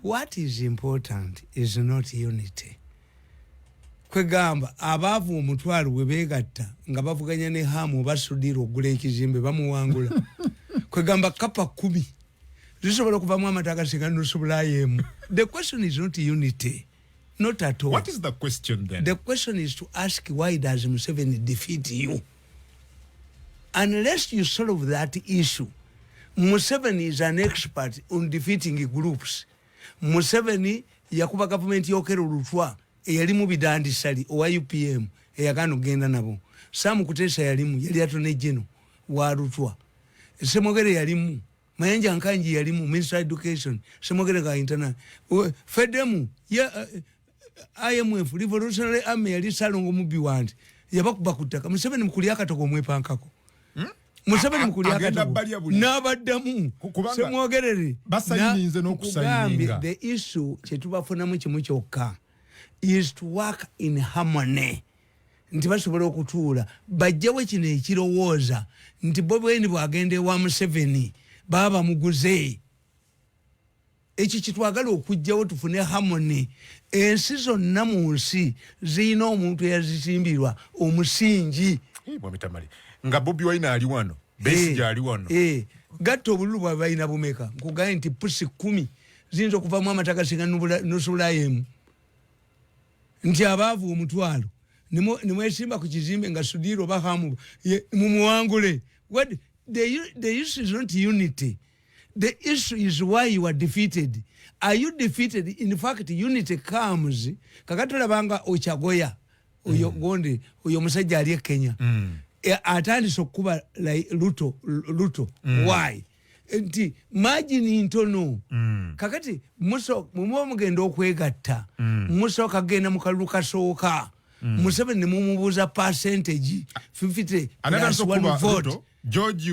What is important is not unity. Kwegamba abavu omutwalo we begatta nga bavuganya ne hamu basudira ogula ekizimbe bamuwangula. Kwegamba Kappa 10 zisobola kuvamu amataka singanusubulayemu. The question is not unity. Not at all. What is the question then? The question is to ask, why does Museveni defeat you? Unless you solve that issue, Museveni is an expert on defeating groups. Museveni yakuba government yokero lutwa eyalimu bidandisali owa UPM eyagano genda nabo. Sam Kutesa yalimu yali atone jeno wa lutwa. Semogere yalimu Mayanja Nkanji yalimu Minister Education Semogere ga internal Fedemu IMF Revolutionary Army yali salongo Bobiwine yabakuba kutaka Museveni mukuli akatoko mwepankako. Museveni mukuli akatoko nabaddamu semwogerere basayinze n'okusayinga. The issue kyetubafunamu kimu kyokka is to work in harmony. Nti basobola okutuula bajjawo kino ekirowooza nti Bobiwine bwagende wa Museveni baba muguze. Eki kitwagala okujjawo tufune harmony. Ensi zonna mu nsi zirina omuntu eyazisimbirwa omusingi. Bwabitamali nga Bobiwine ali wano Besigye ali wano. Gatta obululu bwa bayina bumeka nkugaye nti pusi 10 ziyinza okuvamu amataka singanusubulayemu. Nti abaavu omutwalo nimwesimba ku kizimbe nga sudiro bahamu mumuwangule. What the issue is not unity. The issue is why you are defeated. Are you defeated? In fact, unity comes kakatola banga ochagoya uyo gonde uyo musajja ali Kenya. Atandise okuba luto. Why? Nti margin ntono. Kakati mugenda okwegatta. Muso kagenda mukaluka soka. Museveni mumubuza percentage 50 plus 1 vote. George